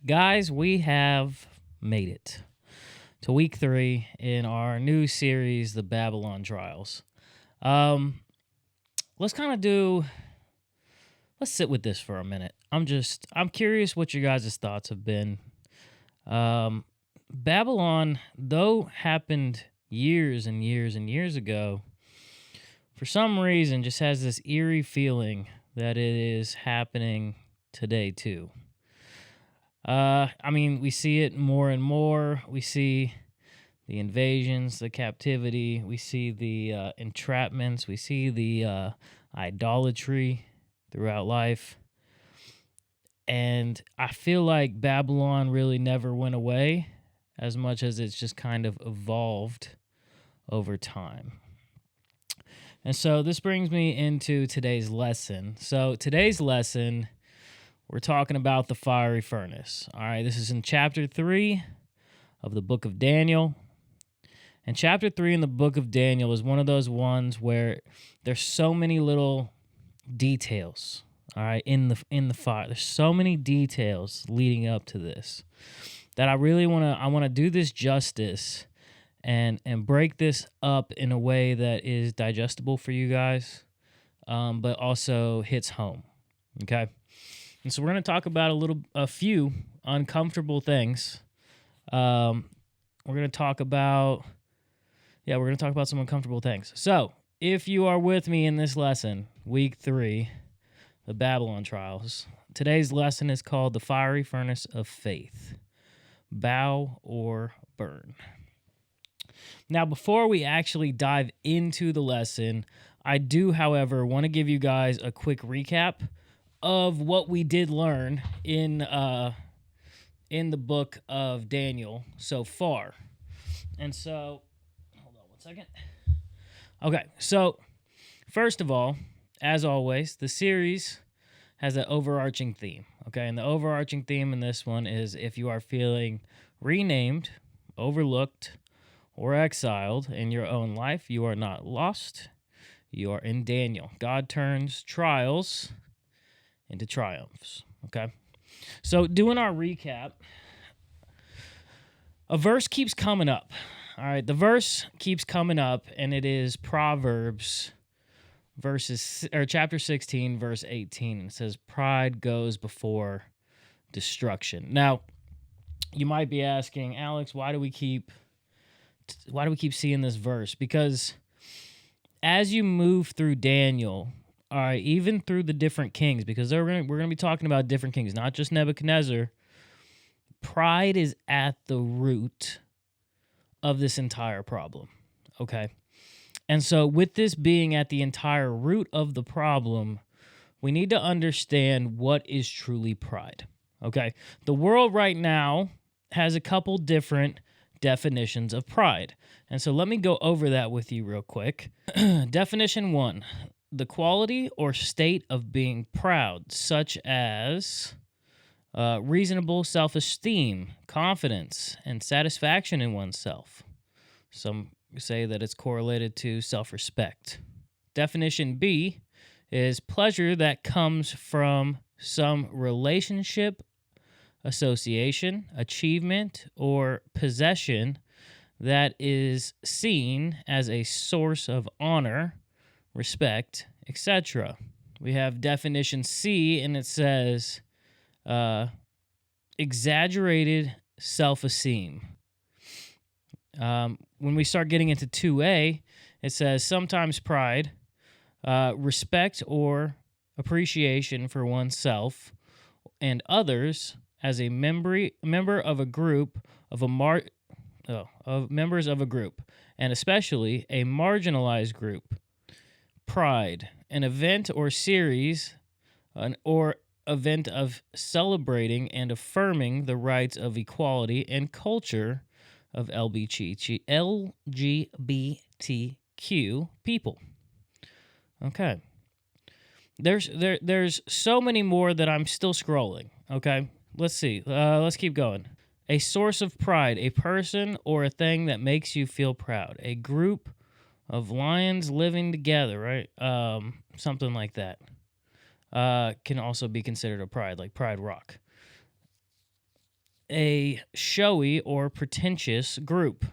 Guys, we have made it to week 3 in our new series, The Babylon Trials. Let's sit with this for a minute. I'm curious what your guys' thoughts have been. Babylon, though happened years and years and years ago, for some reason just has this eerie feeling that it is happening today too. We see it more and more. We see the invasions, the captivity. We see the entrapments. We see the idolatry throughout life. And I feel like Babylon really never went away as much as it's just kind of evolved over time. And so this brings me into today's lesson. So today's lesson, we're talking about the fiery furnace. All right, this is in chapter 3 of the book of Daniel. And chapter 3 in the book of Daniel is one of those ones where there's so many little details, all right, in the fire. There's so many details leading up to this that I really want to do this justice and break this up in a way that is digestible for you guys, but also hits home, okay? And so we're going to talk about a few uncomfortable things. We're going to talk about some uncomfortable things. So if you are with me in this lesson, week 3, the Babylon Trials, today's lesson is called the fiery furnace of faith. Bow or burn. Now, before we actually dive into the lesson, I do, however, want to give you guys a quick recap of what we did learn in the book of Daniel so far. And so, hold on one second. Okay, so first of all, as always, the series has an overarching theme. Okay, and the overarching theme in this one is if you are feeling renamed, overlooked, or exiled in your own life, you are not lost. You are in Daniel. God turns trials into triumphs, okay? So doing our recap, a verse keeps coming up, all right? The verse keeps coming up, and it is Proverbs chapter 16, verse 18. It says, pride goes before destruction. Now, you might be asking, Alex, why do we keep seeing this verse? Because as you move through Daniel, all right, even through the different kings, because we're going to be talking about different kings, not just Nebuchadnezzar, pride is at the root of this entire problem, okay? And so with this being at the entire root of the problem, we need to understand what is truly pride, okay? The world right now has a couple different definitions of pride. And so let me go over that with you real quick. Definition 1, the quality or state of being proud, such as reasonable self-esteem, confidence, and satisfaction in oneself. Some say that it's correlated to self-respect. Definition B is pleasure that comes from some relationship, association, achievement, or possession that is seen as a source of honor, respect, etc. We have definition C, and it says exaggerated self-esteem. When we start getting into 2A, it says sometimes pride, respect or appreciation for oneself and others as a member of a group of members of a group, and especially a marginalized group. Pride, an event or series, or event of celebrating and affirming the rights of equality and culture of LGBTQ people. Okay. There's so many more that I'm still scrolling, okay? Let's see. Let's keep going. A source of pride, a person or a thing that makes you feel proud. A group of lions living together, right? Something like that. Can also be considered a pride, like Pride Rock. a showy or pretentious group.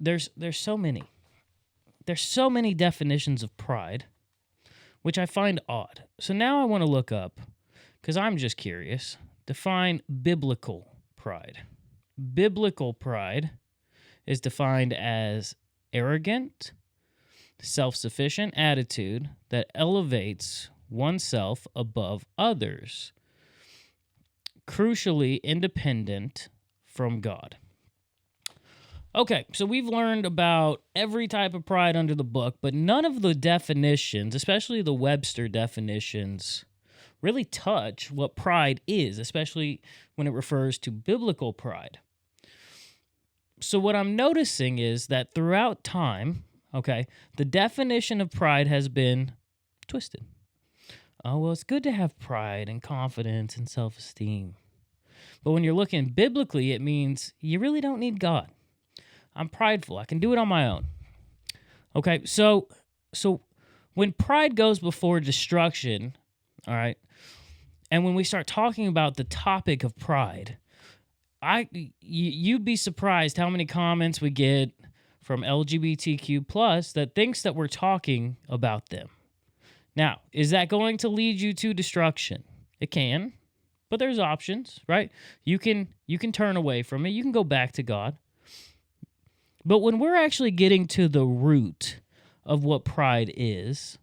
There's so many. There's so many definitions of pride, which I find odd. So now I want to look up, because I'm just curious, define biblical pride. Biblical pride is defined as arrogant, self-sufficient attitude that elevates oneself above others, crucially independent from God. Okay, so we've learned about every type of pride under the book, but none of the definitions, especially the Webster definitions, really touch what pride is, especially when it refers to biblical pride. So what I'm noticing is that throughout time, okay, the definition of pride has been twisted. Oh, well, it's good to have pride and confidence and self-esteem. But when you're looking biblically, it means you really don't need God. I'm prideful. I can do it on my own. Okay, so when pride goes before destruction, all right, and when we start talking about the topic of pride, you'd be surprised how many comments we get from LGBTQ plus that thinks that we're talking about them. Now, is that going to lead you to destruction? It can, but there's options, right? You can turn away from it. You can go back to God. But when we're actually getting to the root of what pride is,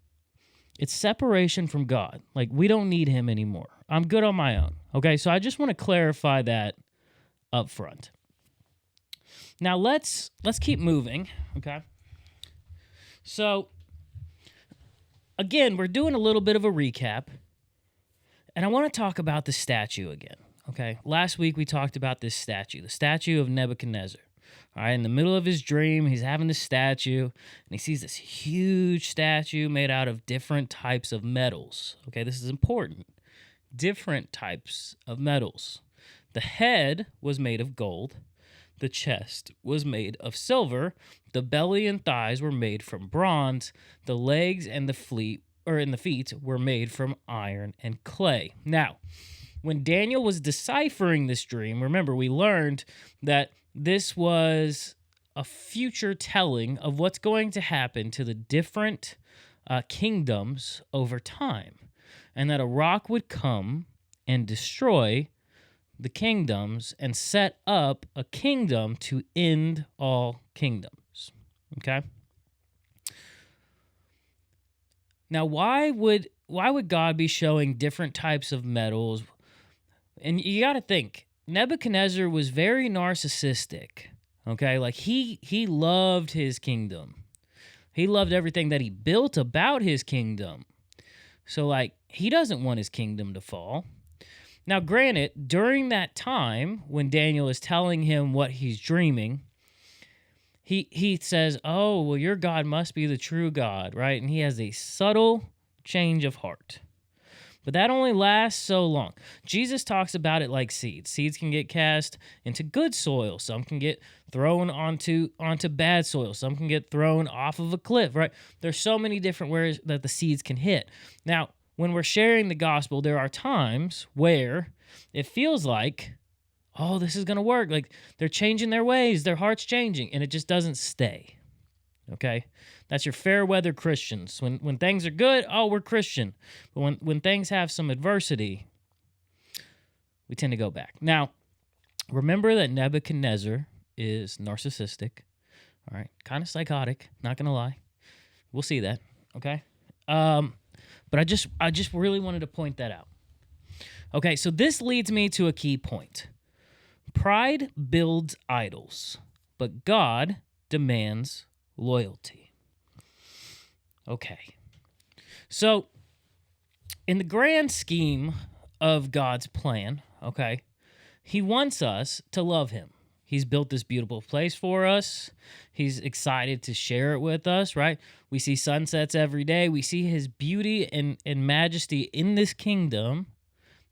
it's separation from God. Like, we don't need him anymore. I'm good on my own. Okay, so I just want to clarify that up front. Now let's keep moving, okay? So again, we're doing a little bit of a recap, and I want to talk about the statue again, okay? Last week we talked about this statue, the statue of Nebuchadnezzar. All right, in the middle of his dream, he's having this statue, and he sees this huge statue made out of different types of metals. Okay, this is important. Different types of metals. The head was made of gold. The chest was made of silver. The belly and thighs were made from bronze. The legs and the feet were made from iron and clay. Now, when Daniel was deciphering this dream, remember, we learned that this was a future telling of what's going to happen to the different kingdoms over time, and that a rock would come and destroy the kingdoms and set up a kingdom to end all kingdoms. Okay? Now, why would God be showing different types of metals? And you got to think, Nebuchadnezzar was very narcissistic, okay? Like, he loved his kingdom. He loved everything that he built about his kingdom. So, like, he doesn't want his kingdom to fall. Now, granted, during that time, when Daniel is telling him what he's dreaming, he says, oh, well, your God must be the true God, right? And he has a subtle change of heart. But that only lasts so long. Jesus talks about it like seeds. Seeds can get cast into good soil. Some can get thrown onto bad soil. Some can get thrown off of a cliff, right? There's so many different ways that the seeds can hit. Now, when we're sharing the gospel, there are times where it feels like, oh, this is going to work. Like, they're changing their ways. Their heart's changing, and it just doesn't stay. Okay? That's your fair weather Christians. When things are good, oh, we're Christian. But when things have some adversity, we tend to go back. Now, remember that Nebuchadnezzar is narcissistic, all right? Kind of psychotic, not going to lie. We'll see that, okay? But I just really wanted to point that out. Okay, so this leads me to a key point. Pride builds idols, but God demands loyalty. Okay. So, in the grand scheme of God's plan, okay, he wants us to love him. He's built this beautiful place for us. He's excited to share it with us, right? We see sunsets every day. We see his beauty and majesty in this kingdom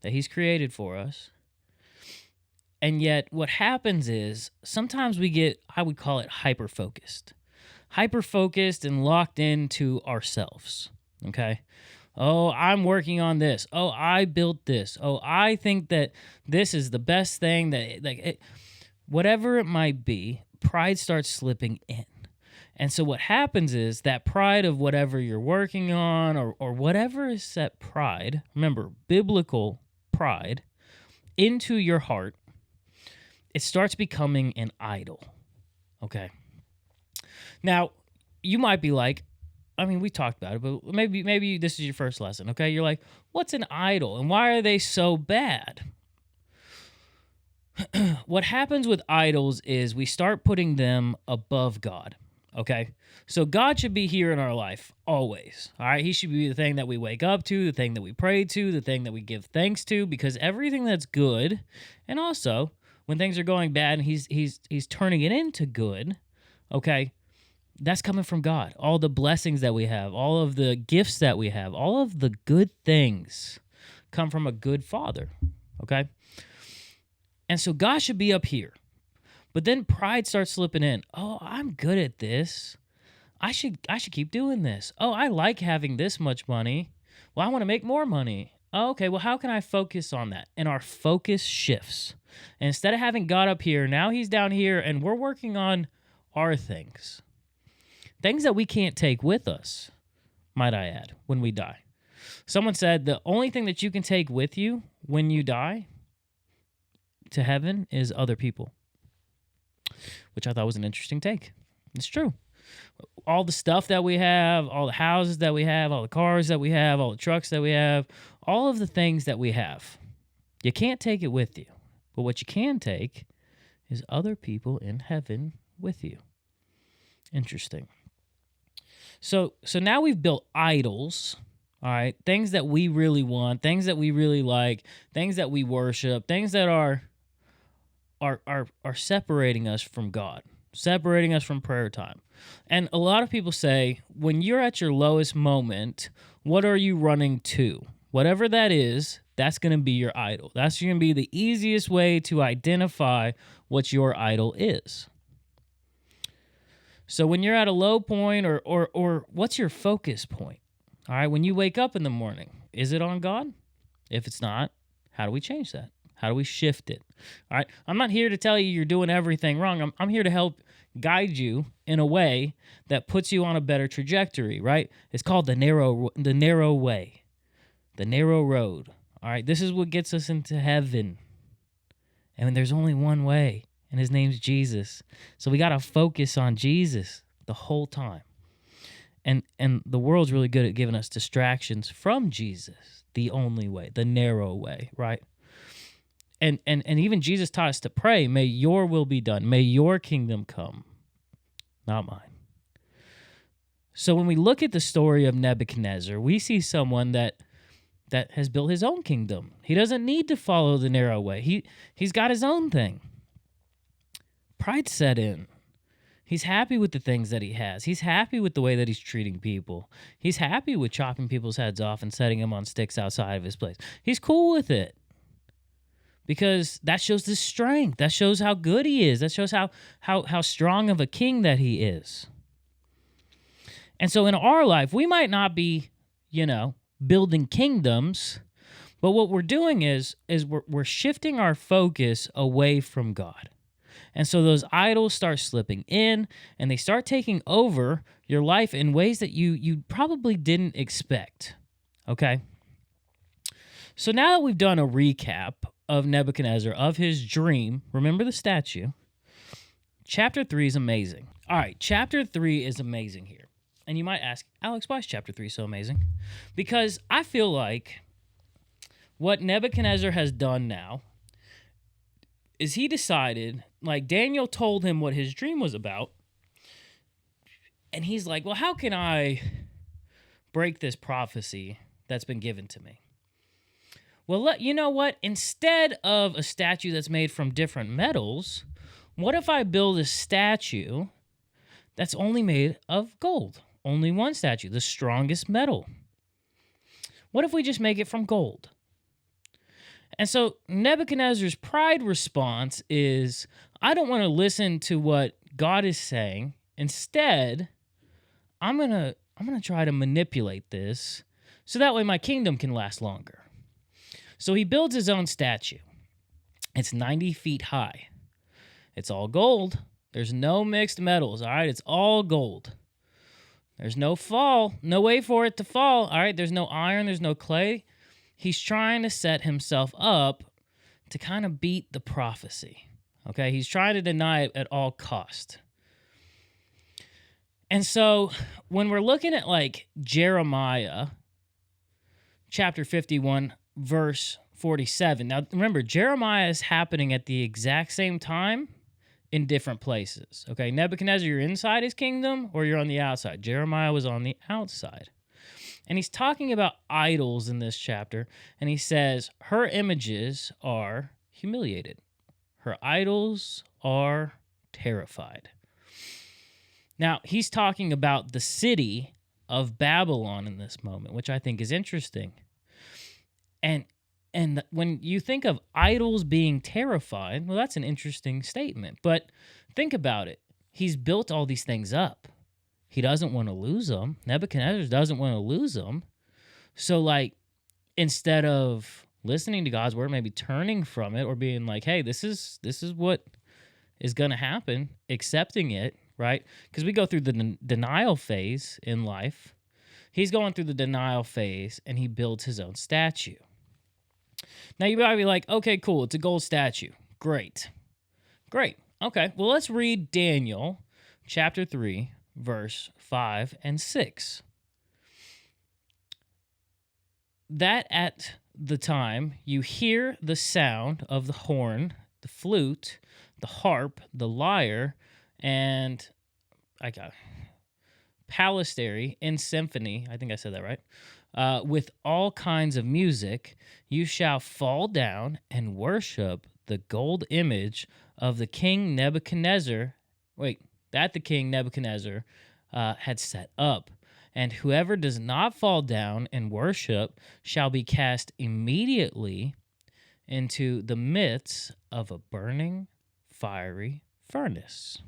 that he's created for us. And yet what happens is sometimes we get, I would call it hyper-focused and locked into ourselves, okay? Oh, I'm working on this. Oh, I built this. Oh, I think that this is the best thing whatever it might be, pride starts slipping in. And so what happens is that pride of whatever you're working on or whatever is set pride, remember, biblical pride, into your heart, it starts becoming an idol. Okay. Now, you might be like, I mean, we talked about it, but maybe this is your first lesson, okay? You're like, what's an idol and why are they so bad? What happens with idols is we start putting them above God, okay? So God should be here in our life always, all right? He should be the thing that we wake up to, the thing that we pray to, the thing that we give thanks to, because everything that's good, and also when things are going bad and he's turning it into good, okay? That's coming from God. All the blessings that we have, all of the gifts that we have, all of the good things come from a good Father, okay? And so God should be up here. But then pride starts slipping in. Oh, I'm good at this. I should keep doing this. Oh, I like having this much money. Well, I want to make more money. Oh, okay, well, how can I focus on that? And our focus shifts. And instead of having God up here, now he's down here and we're working on our things. Things that we can't take with us, might I add, when we die. Someone said the only thing that you can take with you when you die to heaven is other people, which I thought was an interesting take. It's true. All the stuff that we have, all the houses that we have, all the cars that we have, all the trucks that we have, all of the things that we have, you can't take it with you. But what you can take is other people in heaven with you. Interesting. So now we've built idols, all right, things that we really want, things that we really like, things that we worship, things that are separating us from God, separating us from prayer time. And a lot of people say, when you're at your lowest moment, what are you running to? Whatever that is, that's going to be your idol. That's going to be the easiest way to identify what your idol is. So when you're at a low point or what's your focus point? All right, when you wake up in the morning, is it on God? If it's not, how do we change that? How do we shift it? All right, I'm not here to tell you you're doing everything wrong. I'm here to help guide you in a way that puts you on a better trajectory, right? It's called the narrow way, the narrow road. All right, this is what gets us into heaven. And there's only one way, and his name's Jesus. So we got to focus on Jesus the whole time. And the world's really good at giving us distractions from Jesus, the only way, the narrow way, right? And even Jesus taught us to pray, may your will be done, may your kingdom come, not mine. So when we look at the story of Nebuchadnezzar, we see someone that has built his own kingdom. He doesn't need to follow the narrow way. He's got his own thing. Pride set in. He's happy with the things that he has. He's happy with the way that he's treating people. He's happy with chopping people's heads off and setting them on sticks outside of his place. He's cool with it because that shows his strength. That shows how good he is. That shows how strong of a king that he is. And so in our life, we might not be, building kingdoms, but what we're doing is we're shifting our focus away from God. And so those idols start slipping in, and they start taking over your life in ways that you probably didn't expect, okay? So now that we've done a recap of Nebuchadnezzar, of his dream, remember the statue, chapter 3 is amazing. All right, chapter 3 is amazing here. And you might ask, Alex, why is chapter 3 so amazing? Because I feel like what Nebuchadnezzar has done now is he decided, like Daniel told him what his dream was about, and he's like, well, how can I break this prophecy that's been given to me? Well, you know what? Instead of a statue that's made from different metals, what if I build a statue that's only made of gold? Only one statue, the strongest metal. What if we just make it from gold? And so Nebuchadnezzar's pride response is, I don't want to listen to what God is saying. Instead, I'm gonna try to manipulate this so that way my kingdom can last longer. So he builds his own statue. It's 90 feet high. It's all gold. There's no mixed metals, all right? It's all gold. There's no fall, no way for it to fall, all right? There's no iron, there's no clay. He's trying to set himself up to kind of beat the prophecy, okay? He's trying to deny it at all cost. And so when we're looking at like Jeremiah chapter 51, verse 47. Now remember, Jeremiah is happening at the exact same time in different places. Okay, Nebuchadnezzar, you're inside his kingdom or you're on the outside. Jeremiah was on the outside. And he's talking about idols in this chapter. And he says, her images are humiliated. Her idols are terrified. Now, he's talking about the city of Babylon in this moment, which I think is interesting. And when you think of idols being terrified, well, that's an interesting statement. But think about it. He's built all these things up. He doesn't want to lose them. Nebuchadnezzar doesn't want to lose them. So, like, instead of listening to God's word, maybe turning from it or being like, hey, this is what is going to happen, accepting it, right? Because we go through the denial phase in life. He's going through the denial phase, and he builds his own statue. Now, you might be like, okay, cool, it's a gold statue. Great. Okay, well, let's read Daniel chapter 3, verse 5 and 6. That at the time you hear the sound of the horn, the flute, the harp, the lyre, and psaltery in symphony, I think I said that right, with all kinds of music, you shall fall down and worship the gold image of the king Nebuchadnezzar. That the king Nebuchadnezzar had set up. And whoever does not fall down and worship shall be cast immediately into the midst of a burning, fiery furnace.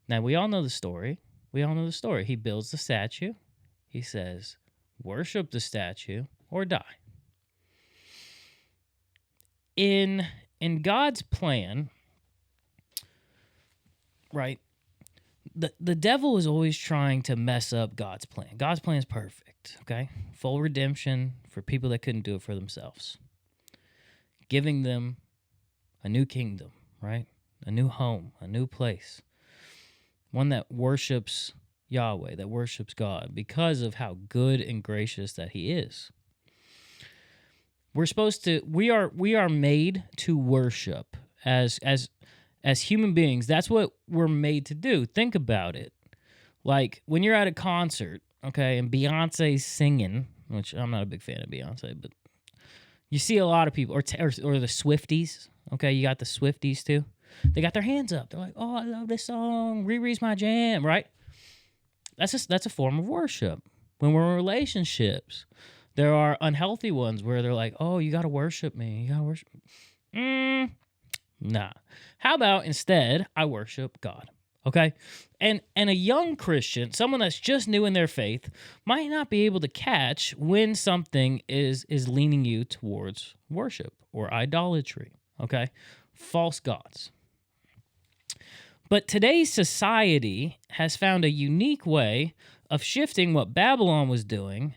Now, we all know the story. He builds the statue. He says, worship the statue or die. In God's plan, right, the devil is always trying to mess up God's plan. God's plan is perfect, okay? Full redemption for people that couldn't do it for themselves. Giving them a new kingdom, right? A new home, a new place. One that worships Yahweh, that worships God because of how good and gracious that he is. We are made to worship as human beings. That's what we're made to do. Think about it. Like when you're at a concert, okay, and Beyonce's singing, which I'm not a big fan of Beyonce, but you see a lot of people, or the Swifties, okay, you got the Swifties too. They got their hands up. They're like, oh, I love this song. Riri's my jam, right? That's a form of worship. When we're in relationships, there are unhealthy ones where they're like, oh, you got to worship me. You got to worship me. Nah. How about instead, I worship God, okay? And a young Christian, someone that's just new in their faith, might not be able to catch when something is leaning you towards worship or idolatry, okay? False gods. But today's society has found a unique way of shifting what Babylon was doing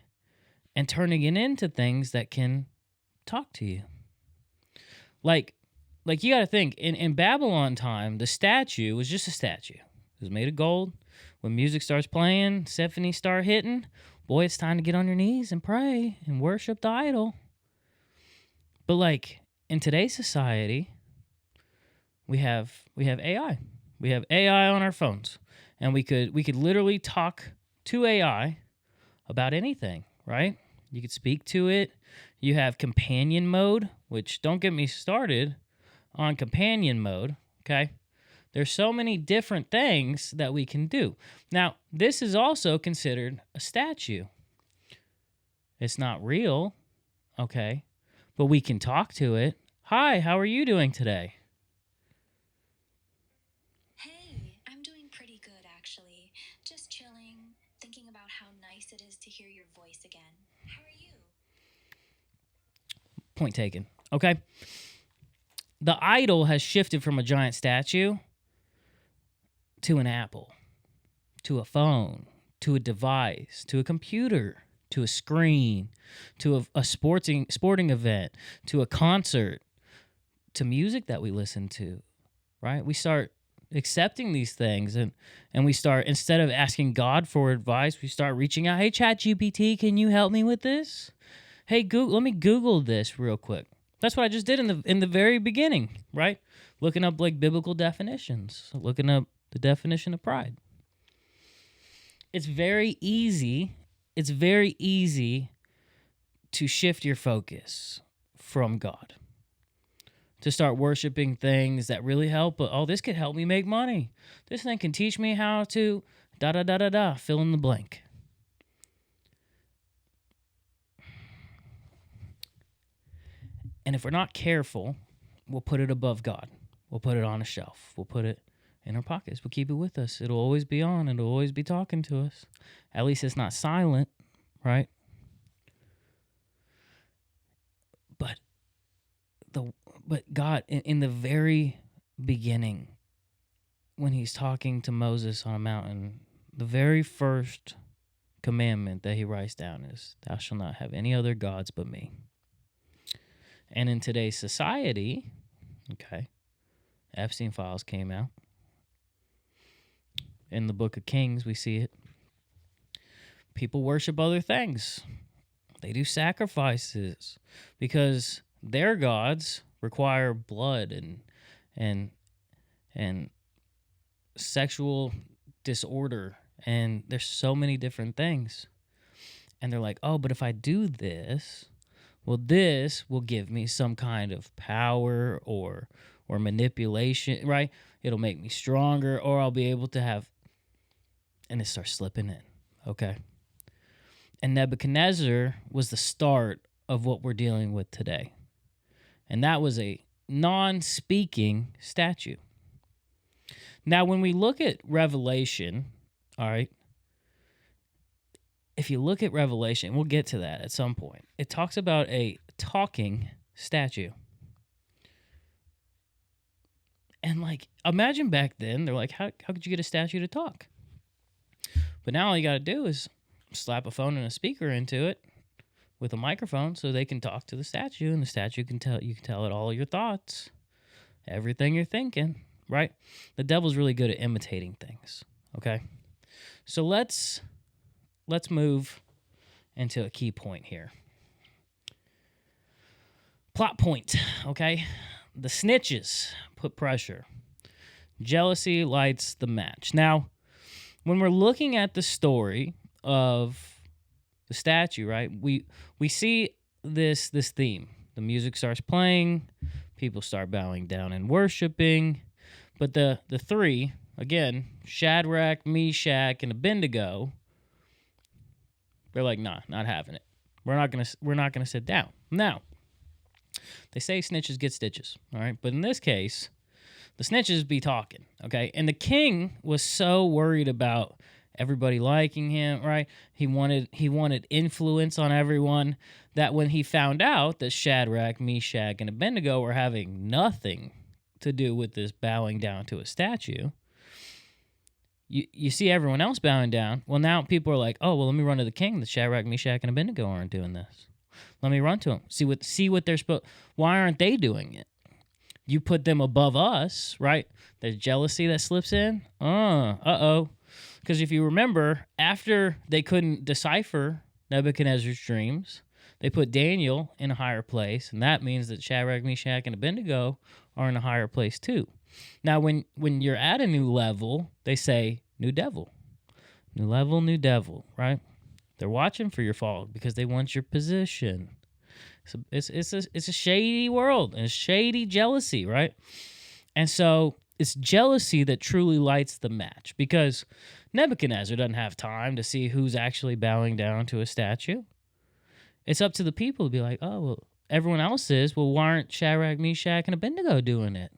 and turning it into things that can talk to you. Like you got to think, in Babylon time, the statue was just a statue. It was made of gold. When music starts playing, symphonies start hitting, boy, it's time to get on your knees and pray and worship the idol. But like in today's society, we have AI. We have AI on our phones, and we could literally talk to AI about anything, right? You could speak to it. You have companion mode, which don't get me started on companion mode, okay? There's so many different things that we can do. Now, this is also considered a statue. It's not real, okay? But we can talk to it. Hi, how are you doing today? Hey, I'm doing pretty good, actually. Just chilling, thinking about how nice it is to hear your voice again. Point taken. Okay? The idol has shifted from a giant statue to an apple, to a phone, to a device, to a computer, to a screen, to a sporting event, to a concert, to music that we listen to, right? We start accepting these things and we start, instead of asking God for advice, we start reaching out. Hey, ChatGPT, can you help me with this? Hey, Google, let me Google this real quick. That's what I just did in the very beginning, right? Looking up like biblical definitions, looking up the definition of pride. It's very easy to shift your focus from God, to start worshiping things that really help. Oh, this could help me make money. This thing can teach me how to fill in the blank. And if we're not careful, we'll put it above God. We'll put it on a shelf. We'll put it in our pockets. We'll keep it with us. It'll always be on. It'll always be talking to us. At least it's not silent, right? But God, in the very beginning, when he's talking to Moses on a mountain, the very first commandment that he writes down is, "Thou shalt not have any other gods but me." And in today's society, okay, Epstein files came out. In the book of Kings, we see it. People worship other things. They do sacrifices because their gods require blood and sexual disorder, and there's so many different things. And they're like, oh, but if I do this, well, this will give me some kind of power or manipulation, right? It'll make me stronger, or I'll be able to have, and it starts slipping in, okay? And Nebuchadnezzar was the start of what we're dealing with today. And that was a non-speaking statue. Now, when we look at Revelation, all right, if you look at Revelation, we'll get to that at some point. It talks about a talking statue. And like, imagine back then, they're like, how could you get a statue to talk? But now all you got to do is slap a phone and a speaker into it with a microphone so they can talk to the statue, and the statue can tell it all your thoughts, everything you're thinking, right? The devil's really good at imitating things, okay? So let's move into a key point here. Plot point, okay? The snitches put pressure. Jealousy lights the match. Now, when we're looking at the story of the statue, right, we see this theme. The music starts playing, people start bowing down and worshiping, but the three, again, Shadrach, Meshach, and Abednego, they're like, nah, not having it. We're not gonna sit down. Now, they say snitches get stitches, all right? But in this case, the snitches be talking, okay? And the king was so worried about everybody liking him, right? He wanted influence on everyone, that when he found out that Shadrach, Meshach, and Abednego were having nothing to do with this bowing down to a statue, you see everyone else bowing down. Well, now people are like, oh, well, let me run to the king. The Shadrach, Meshach, and Abednego aren't doing this. Let me run to them. See what they're supposed. Why aren't they doing it? You put them above us, right? There's jealousy that slips in. Uh-oh. Because if you remember, after they couldn't decipher Nebuchadnezzar's dreams, they put Daniel in a higher place, and that means that Shadrach, Meshach, and Abednego are in a higher place too. Now, when you're at a new level, they say, new devil. New level, new devil, right? They're watching for your fall because they want your position. It's a shady world, and it's shady jealousy, right? And so it's jealousy that truly lights the match, because Nebuchadnezzar doesn't have time to see who's actually bowing down to a statue. It's up to the people to be like, oh, well, everyone else is. Well, why aren't Shadrach, Meshach, and Abednego doing it?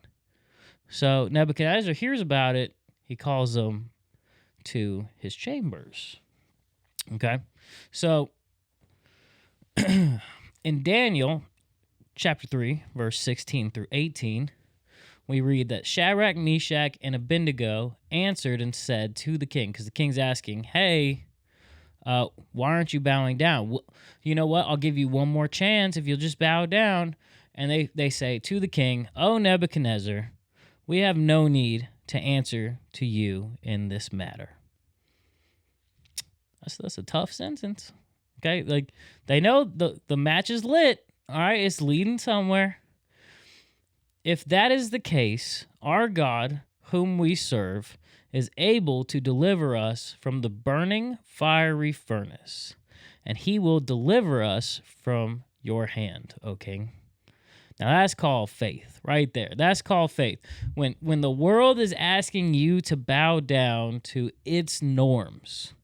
So Nebuchadnezzar hears about it. He calls them to his chambers. Okay? So in Daniel chapter 3, verse 16 through 18, we read that Shadrach, Meshach, and Abednego answered and said to the king, because the king's asking, hey, why aren't you bowing down? You know what? I'll give you one more chance if you'll just bow down. And they say to the king, O Nebuchadnezzar, we have no need to answer to you in this matter. That's a tough sentence. Okay, like they know the match is lit. All right, it's leading somewhere. If that is the case, our God, whom we serve, is able to deliver us from the burning fiery furnace, and he will deliver us from your hand, O king. Now that's called faith right there. That's called faith. When the world is asking you to bow down to its norms,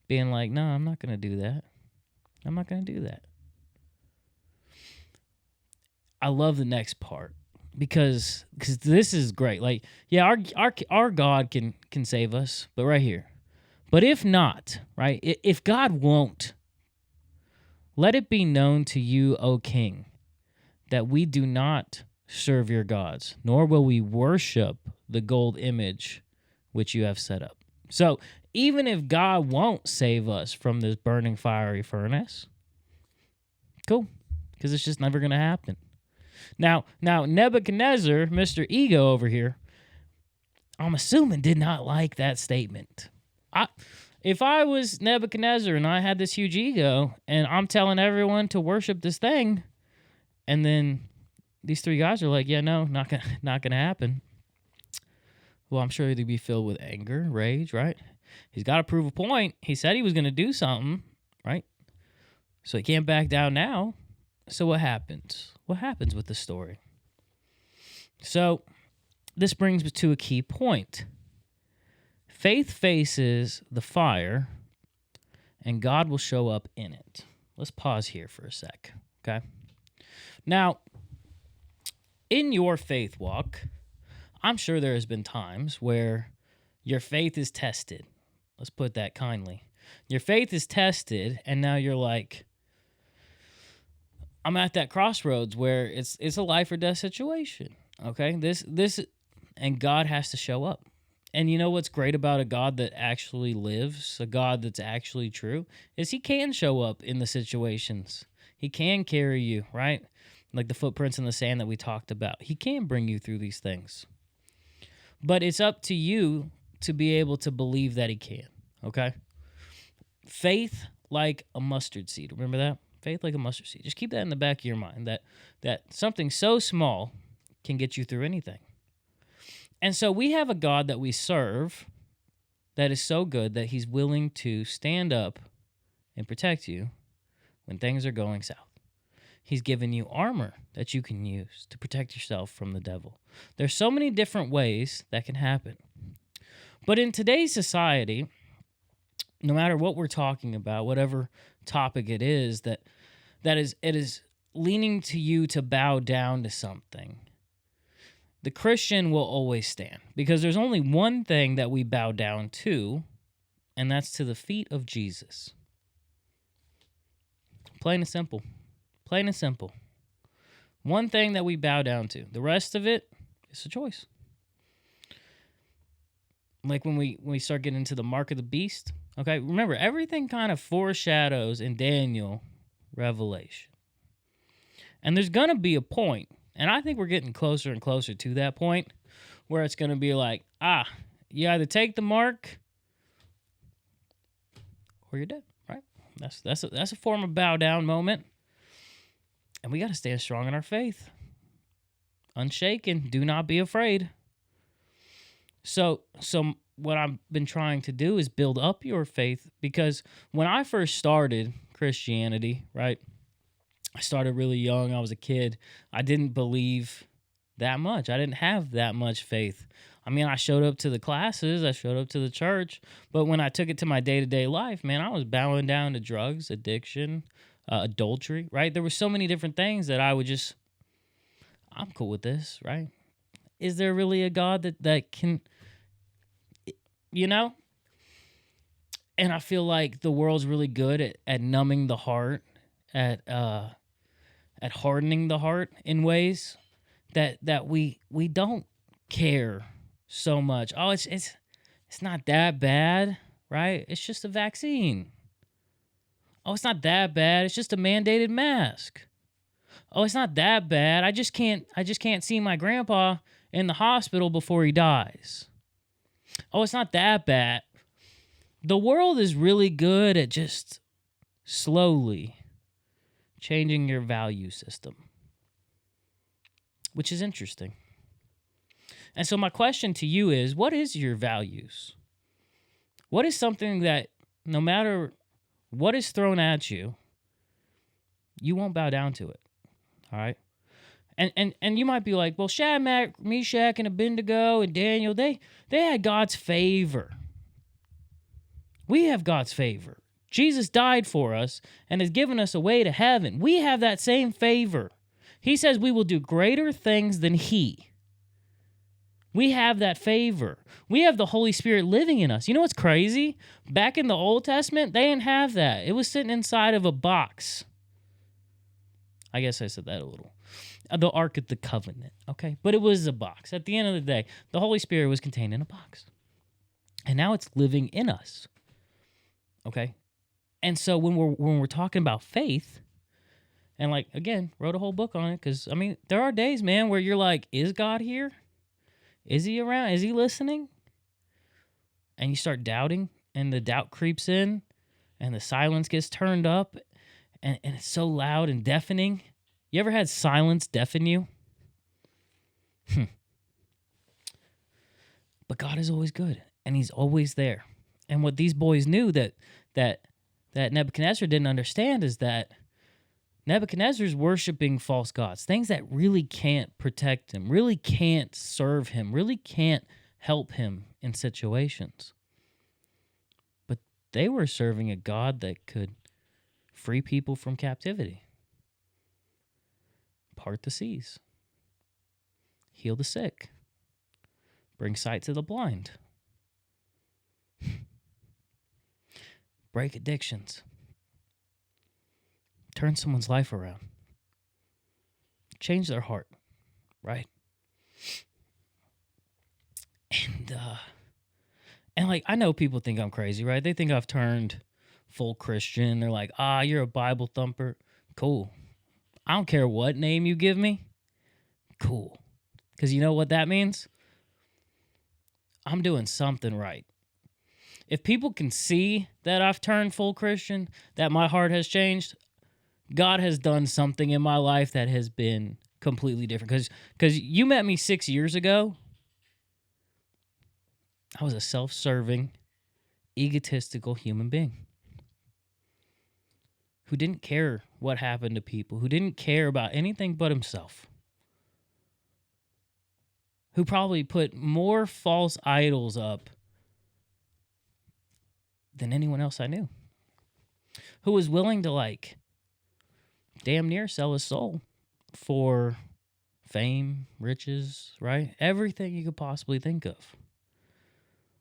being like, no, I'm not going to do that. I'm not going to do that. I love the next part because this is great. Like, yeah, our God can save us, but right here. But if not, right? If God won't, let it be known to you, O king, that we do not serve your gods, nor will we worship the gold image which you have set up. So even if God won't save us from this burning fiery furnace, cool, because it's just never going to happen. Now Nebuchadnezzar, Mr. Ego over here, I'm assuming did not like that statement. If I was Nebuchadnezzar and I had this huge ego and I'm telling everyone to worship this thing, and then these three guys are like, yeah, no, not gonna happen. Well, I'm sure he'd be filled with anger, rage, right? He's got to prove a point. He said he was going to do something, right? So he can't back down now. So what happens? What happens with the story? So this brings me to a key point. Faith faces the fire, and God will show up in it. Let's pause here for a sec, okay? Now, in your faith walk, I'm sure there has been times where your faith is tested. Let's put that kindly. Your faith is tested, and now you're like, I'm at that crossroads where it's a life or death situation. Okay? This and God has to show up. And you know what's great about a God that actually lives, a God that's actually true, is he can show up in the situations. He can carry you, right? Like the footprints in the sand that we talked about. He can bring you through these things. But it's up to you to be able to believe that he can, okay? Faith like a mustard seed. Remember that? Faith like a mustard seed. Just keep that in the back of your mind, that something so small can get you through anything. And so we have a God that we serve that is so good that he's willing to stand up and protect you when things are going south. He's given you armor that you can use to protect yourself from the devil. There's so many different ways that can happen. But in today's society, no matter what we're talking about, whatever topic it is that it is leaning to you to bow down to something, the Christian will always stand, because there's only one thing that we bow down to, and that's to the feet of Jesus. Plain and simple. Plain and simple. One thing that we bow down to. The rest of it is a choice. Like when we start getting into the mark of the beast, okay? Remember, everything kind of foreshadows in Daniel Revelation. And there's going to be a point, and I think we're getting closer and closer to that point, where it's going to be like, you either take the mark or you're dead, right? That's a form of bow down moment. And we got to stand strong in our faith. Unshaken, do not be afraid. So what I've been trying to do is build up your faith, because when I first started Christianity, right, I started really young. I was a kid. I didn't believe that much. I didn't have that much faith. I mean, I showed up to the classes. I showed up to the church. But when I took it to my day-to-day life, man, I was bowing down to drugs, addiction, adultery, right? There were so many different things that I would just, I'm cool with this, right? Is there really a God that can, you know? And I feel like the world's really good at numbing the heart, at at hardening the heart in ways that we don't care so much. Oh, it's not that bad, right? It's just a vaccine. Oh, it's not that bad. It's just a mandated mask. Oh, it's not that bad. I just can't see my grandpa in the hospital before he dies. Oh, it's not that bad. The world is really good at just slowly changing your value system, which is interesting. And so my question to you is, what is your values? What is something that no matter what is thrown at you, you won't bow down to it? All right? And you might be like, well, Shadrach, Meshach, and Abednego and Daniel, they had God's favor. We have God's favor. Jesus died for us and has given us a way to heaven. We have that same favor. He says we will do greater things than he. We have that favor. We have the Holy Spirit living in us. You know what's crazy? Back in the Old Testament, they didn't have that. It was sitting inside of a box. I guess I said that a little. The Ark of the Covenant, okay? But it was a box. At the end of the day, the Holy Spirit was contained in a box. And now it's living in us, okay? And so when we're talking about faith, and like, again, wrote a whole book on it, because, I mean, there are days, man, where you're like, is God here? Is he around? Is he listening? And you start doubting, and the doubt creeps in, and the silence gets turned up, and it's so loud and deafening. You ever had silence deafen you? But God is always good, and he's always there. And what these boys knew that Nebuchadnezzar didn't understand is that Nebuchadnezzar's worshiping false gods, things that really can't protect him, really can't serve him, really can't help him in situations. But they were serving a God that could free people from captivity, part the seas, heal the sick, bring sight to the blind, break addictions, turn someone's life around, change their heart, right? And like, I know people think I'm crazy, right? They think I've turned full Christian. They're like, you're a Bible thumper. Cool. I don't care what name you give me. Cool. Because you know what that means? I'm doing something right. If people can see that I've turned full Christian, that my heart has changed, God has done something in my life that has been completely different. Because you met me 6 years ago. I was a self-serving, egotistical human being who didn't care what happened to people, who didn't care about anything but himself, who probably put more false idols up than anyone else I knew, who was willing to, like, damn near sell his soul for fame, riches, right? Everything you could possibly think of.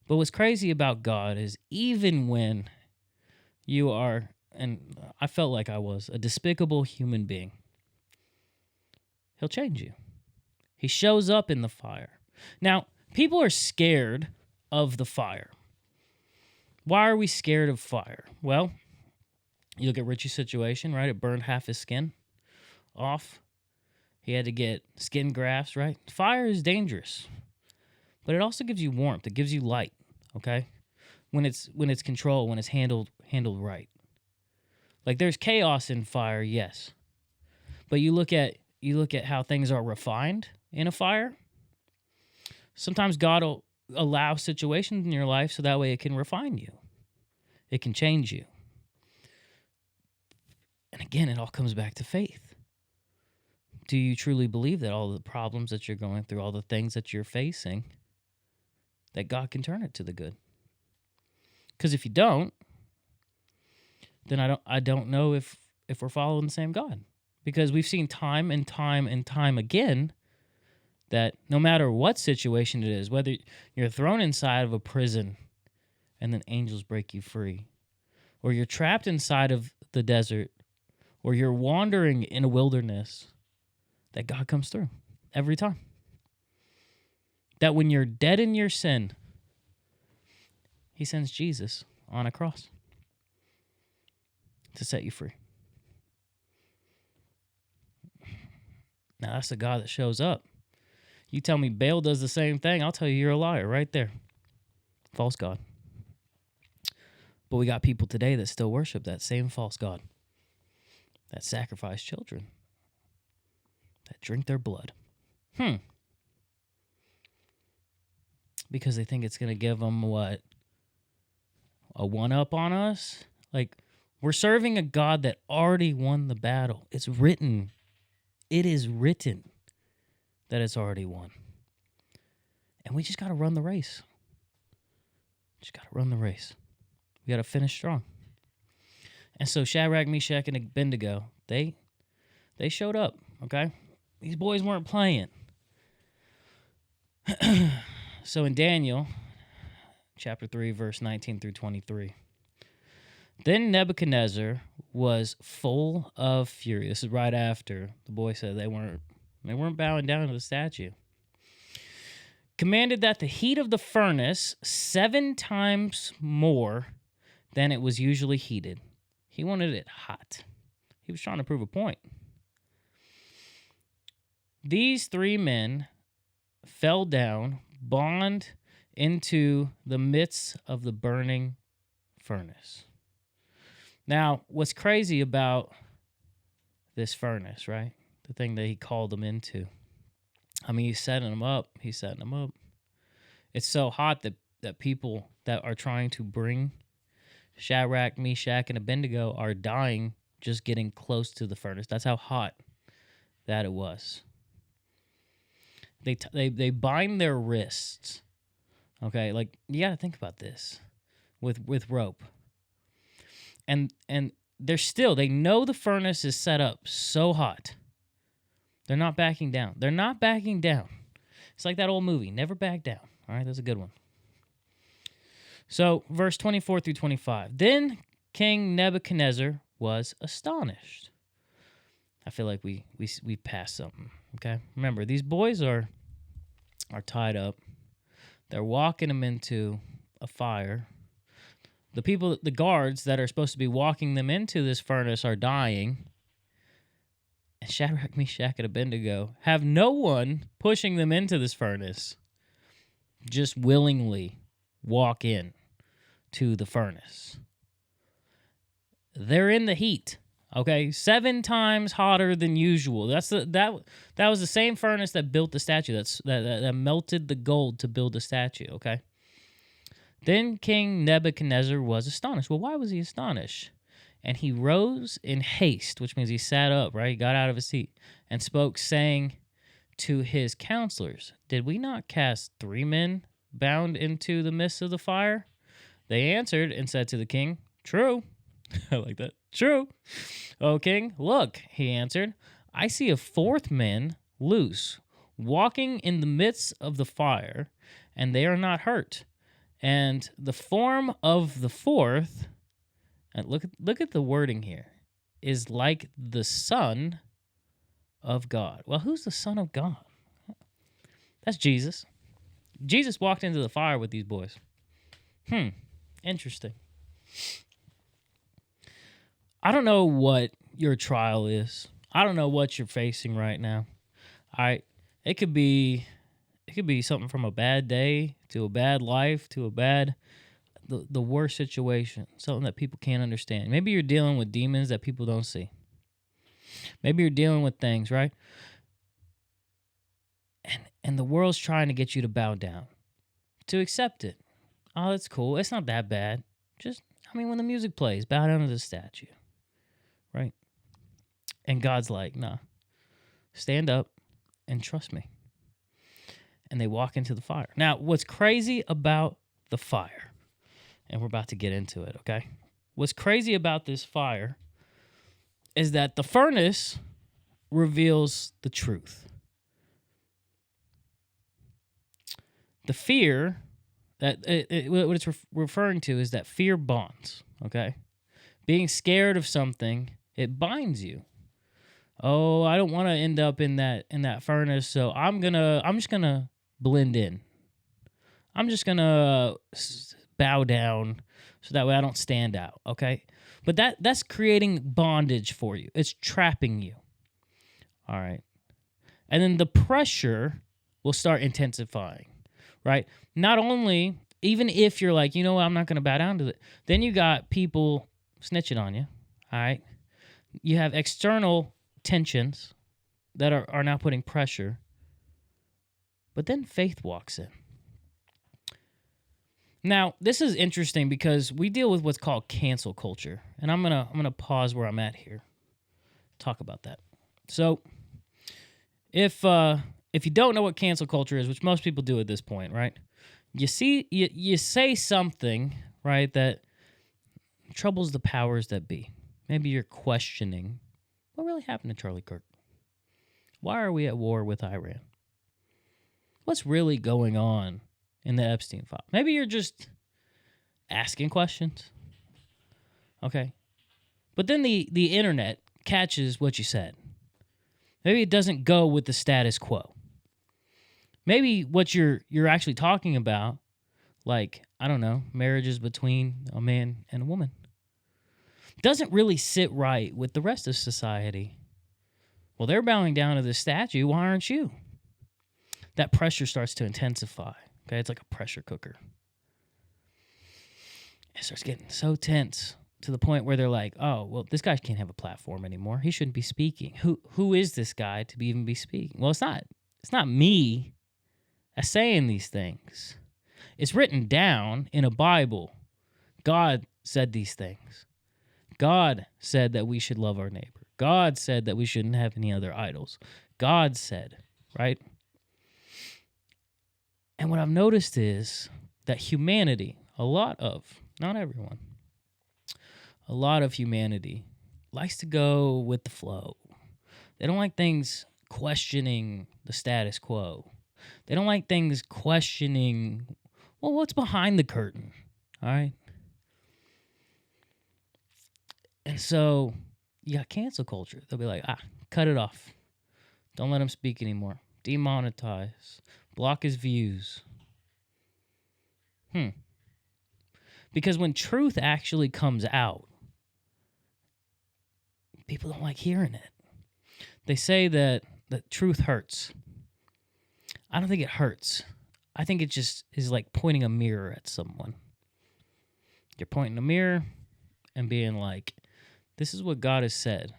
But what's crazy about God is even when you are, and I felt like I was, a despicable human being, he'll change you. He shows up in the fire. Now, people are scared of the fire. Why are we scared of fire? Well, you look at Richie's situation, right? It burned half his skin off. He had to get skin grafts, right? Fire is dangerous, but it also gives you warmth. It gives you light, okay? When it's controlled, when it's handled right. Like, there's chaos in fire, yes, but you look at how things are refined in a fire. Sometimes God will allow situations in your life so that way it can refine you. It can change you. And again, it all comes back to faith. Do you truly believe that all the problems that you're going through, all the things that you're facing, that God can turn it to the good? Because if you don't, then I don't know if we're following the same God. Because we've seen time and time and time again that no matter what situation it is, whether you're thrown inside of a prison and then angels break you free, or you're trapped inside of the desert, or you're wandering in a wilderness, that God comes through every time. That when you're dead in your sin, he sends Jesus on a cross to set you free. Now, that's the God that shows up. You tell me Baal does the same thing, I'll tell you you're a liar right there. False God. But we got people today that still worship that same false God, that sacrifice children, that drink their blood. Because they think it's going to give them what? A one-up on us? Like, we're serving a God that already won the battle. It's written. It is written that it's already won. And we just got to run the race. Just got to run the race. We got to finish strong. And so Shadrach, Meshach, and Abednego, they showed up, okay? These boys weren't playing. So in Daniel, chapter 3, verse 19 through 23, then Nebuchadnezzar was full of fury. This is right after the boy said they weren't bowing down to the statue. Commanded that the heat of the furnace 7 times more than it was usually heated. He wanted it hot. He was trying to prove a point. These 3 men fell down, bound into the midst of the burning furnace. Now, what's crazy about this furnace, right? The thing that he called them into. I mean, he's setting them up. It's so hot that people that are trying to bring Shadrach, Meshach, and Abednego are dying just getting close to the furnace. That's how hot that it was. They bind their wrists. Okay, like you got to think about this with rope. And they know the furnace is set up so hot. They're not backing down. It's like that old movie, Never Back Down. All right, that's a good one. So, verse 24 through 25. Then King Nebuchadnezzar was astonished. I feel like we passed something, okay? Remember, these boys are tied up. They're walking them into a fire. The guards that are supposed to be walking them into this furnace are dying. And Shadrach, Meshach, and Abednego have no one pushing them into this furnace. Just willingly walk in to the furnace. They're in the heat, okay? 7 times hotter than usual. That was the same furnace that built the statue. That melted the gold to build the statue, okay? Then King Nebuchadnezzar was astonished. Well, why was he astonished? And he rose in haste, which means he sat up, right? He got out of his seat and spoke, saying to his counselors, "Did we not cast 3 men bound into the midst of the fire?" They answered and said to the king, "True." I like that. "True. O king, look," he answered, "I see a 4th man loose, walking in the midst of the fire, and they are not hurt. And the form of the 4th," and look at the wording here, "is like the Son of God." Well, who's the Son of God? That's Jesus. Jesus walked into the fire with these boys. Interesting. I don't know what your trial is. I don't know what you're facing right now. It could be something from a bad day to a bad life to the worst situation, something that people can't understand. Maybe you're dealing with demons that people don't see. Maybe you're dealing with things, right? And the world's trying to get you to bow down, to accept it. Oh, that's cool. It's not that bad. When the music plays, bow down to the statue, right? And God's like, nah, stand up and trust me. And they walk into the fire. Now, what's crazy about the fire, and we're about to get into it, okay? What's crazy about this fire is that the furnace reveals the truth. The fear that what it's referring to is that fear bonds, okay? Being scared of something It binds you. Oh, I don't want to end up in that furnace, so I'm just gonna blend in. I'm just gonna bow down so that way I don't stand out. Okay, but that's creating bondage for you. It's trapping you. All right, and then the pressure will start intensifying. Right? Not only even if you're like, you know what, I'm not gonna bow down to it. Then you got people snitching on you. All right, you have external tensions that are now putting pressure. But then faith walks in. Now, this is interesting because we deal with what's called cancel culture. And I'm gonna pause where I'm at here. Talk about that. So if you don't know what cancel culture is, which most people do at this point, right? You say something, right, that troubles the powers that be. Maybe you're questioning what really happened to Charlie Kirk. Why are we at war with Iran? What's really going on in the Epstein file? Maybe you're just asking questions. Okay. But then the internet catches what you said. Maybe it doesn't go with the status quo. Maybe what you're actually talking about, like, I don't know, marriages between a man and a woman, doesn't really sit right with the rest of society. Well, they're bowing down to this statue. Why aren't you? That pressure starts to intensify. Okay, it's like a pressure cooker. It starts getting so tense to the point where they're like, oh, well, this guy can't have a platform anymore. He shouldn't be speaking. Who is this guy to even be speaking? Well, it's not me that's saying these things. It's written down in a Bible. God said these things. God said that we should love our neighbor. God said that we shouldn't have any other idols. God said, right? And what I've noticed is that humanity, not everyone, a lot of humanity likes to go with the flow. They don't like things questioning the status quo. They don't like things questioning, well, what's behind the curtain, all right? And so you got cancel culture. They'll be like, cut it off. Don't let him speak anymore. Demonetize. Block his views. Because when truth actually comes out, people don't like hearing it. They say that truth hurts. I don't think it hurts. I think it just is like pointing a mirror at someone. You're pointing a mirror and being like, this is what God has said.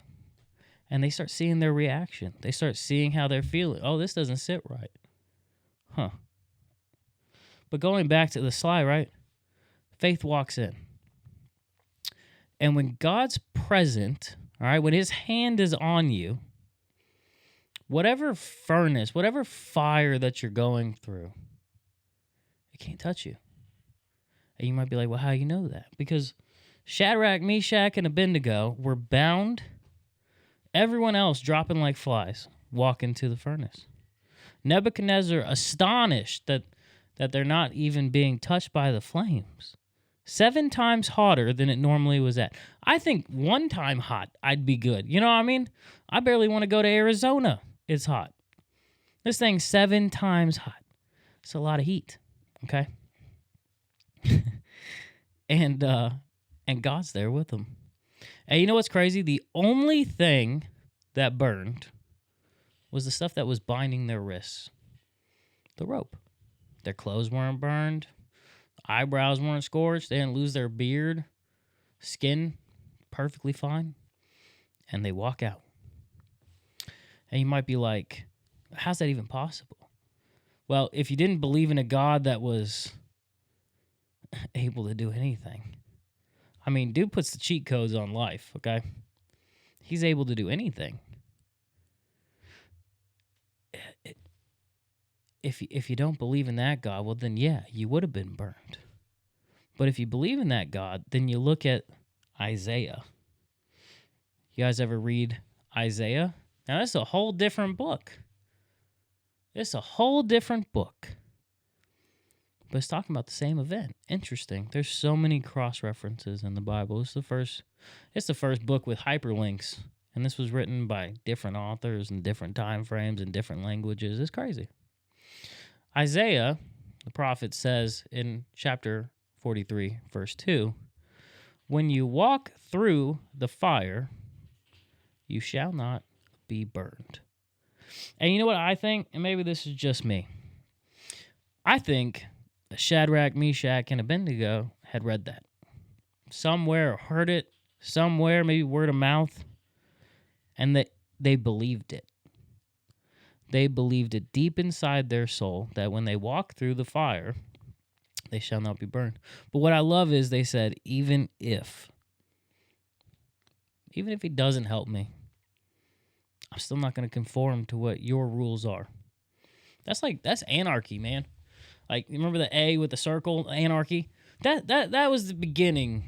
And they start seeing their reaction. They start seeing how they're feeling. Oh, this doesn't sit right. But going back to the slide, right? Faith walks in. And when God's present, all right, when his hand is on you, whatever furnace, whatever fire that you're going through, it can't touch you. And you might be like, well, how do you know that? Because Shadrach, Meshach, and Abednego were bound. Everyone else dropping like flies, walk into the furnace. Nebuchadnezzar astonished that they're not even being touched by the flames. 7 times hotter than it normally was at. I think 1 time hot, I'd be good. You know what I mean? I barely want to go to Arizona. It's hot. This thing's 7 times hot. It's a lot of heat, okay? And God's there with them. And you know what's crazy? The only thing that burned was the stuff that was binding their wrists. The rope. Their clothes weren't burned. Eyebrows weren't scorched. They didn't lose their beard. Skin, perfectly fine. And they walk out. And you might be like, how's that even possible? Well, if you didn't believe in a God that was able to do anything. I mean, dude puts the cheat codes on life, okay? He's able to do anything. If you don't believe in that God, well, then yeah, you would have been burned. But if you believe in that God, then you look at Isaiah. You guys ever read Isaiah? Now, that's a whole different book. It's a whole different book. but it's talking about the same event. Interesting. There's so many cross references in the Bible. It's the first book with hyperlinks, and this was written by different authors in different time frames and different languages. It's crazy. Isaiah, the prophet, says in chapter 43, verse 2, "When you walk through the fire, you shall not be burned." And you know what I think? And maybe this is just me. I think Shadrach, Meshach, and Abednego had read that somewhere or heard it somewhere, maybe word of mouth, and that they believed it. They believed it deep inside their soul that when they walk through the fire, they shall not be burned. But what I love is they said, even if he doesn't help me, I'm still not going to conform to what your rules are. That's anarchy, man. Like, remember the A with the circle, anarchy? That was the beginning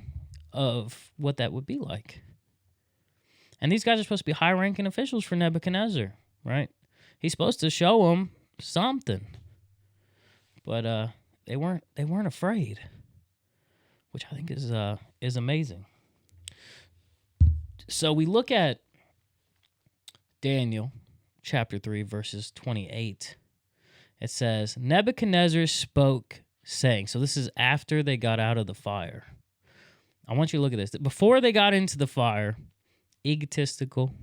of what that would be like. And these guys are supposed to be high-ranking officials for Nebuchadnezzar, right? He's supposed to show them something. But they weren't afraid, which I think is amazing. So we look at Daniel chapter 3 verses 28. It says, Nebuchadnezzar spoke, saying, so this is after they got out of the fire. I want you to look at this. Before they got into the fire, egotistical,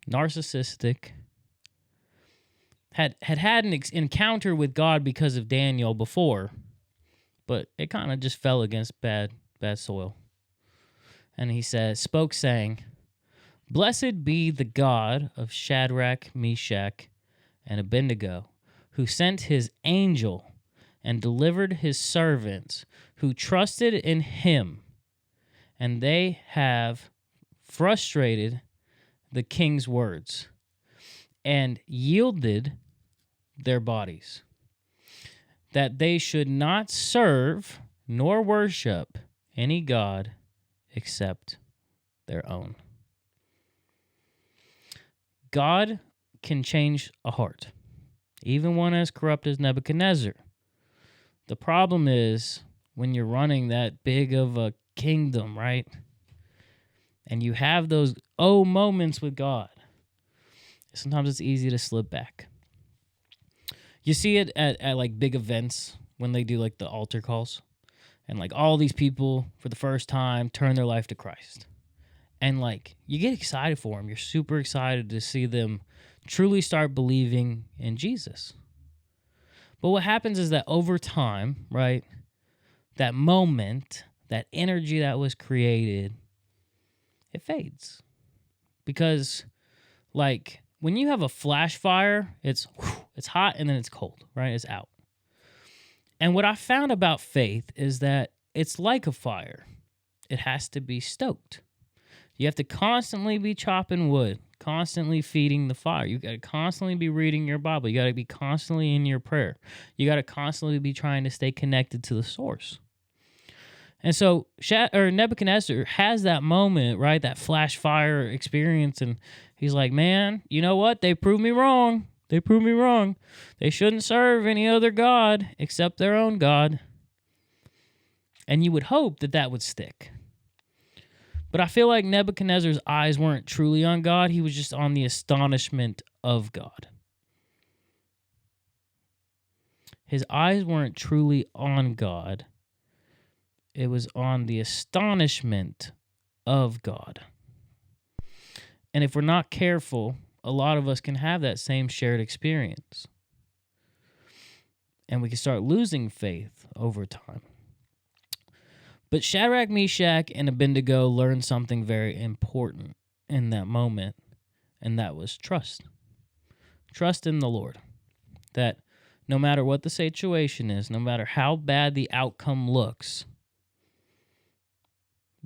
narcissistic, had an encounter with God because of Daniel before, but it kind of just fell against bad soil. And he spoke saying, "Blessed be the God of Shadrach, Meshach, and Abednego, who sent his angel and delivered his servants who trusted in him, and they have frustrated the king's words and yielded their bodies, that they should not serve nor worship any god except their own." God can change a heart, even one as corrupt as Nebuchadnezzar. The problem is when you're running that big of a kingdom, right? And you have those moments with God, sometimes it's easy to slip back. You see it at like big events when they do like the altar calls, and like all these people for the first time turn their life to Christ. And like you get excited for them. You're super excited to see them truly start believing in Jesus. But what happens is that over time, right, that moment, that energy that was created, it fades. Because like when you have a flash fire, it's hot and then it's cold, right? It's out. And what I found about faith is that it's like a fire. It has to be stoked. You have to constantly be chopping wood, constantly feeding the fire. You got to constantly be reading your Bible. You got to be constantly in your prayer. You got to constantly be trying to stay connected to the source. And so Nebuchadnezzar has that moment, right? That flash fire experience. And he's like, man, you know what? They proved me wrong. They proved me wrong. They shouldn't serve any other god except their own God. And you would hope that that would stick. But I feel like Nebuchadnezzar's eyes weren't truly on God. He was just on the astonishment of God. His eyes weren't truly on God. It was on the astonishment of God. And if we're not careful, a lot of us can have that same shared experience. And we can start losing faith over time. But Shadrach, Meshach, and Abednego learned something very important in that moment, and that was trust. Trust in the Lord. That no matter what the situation is, no matter how bad the outcome looks,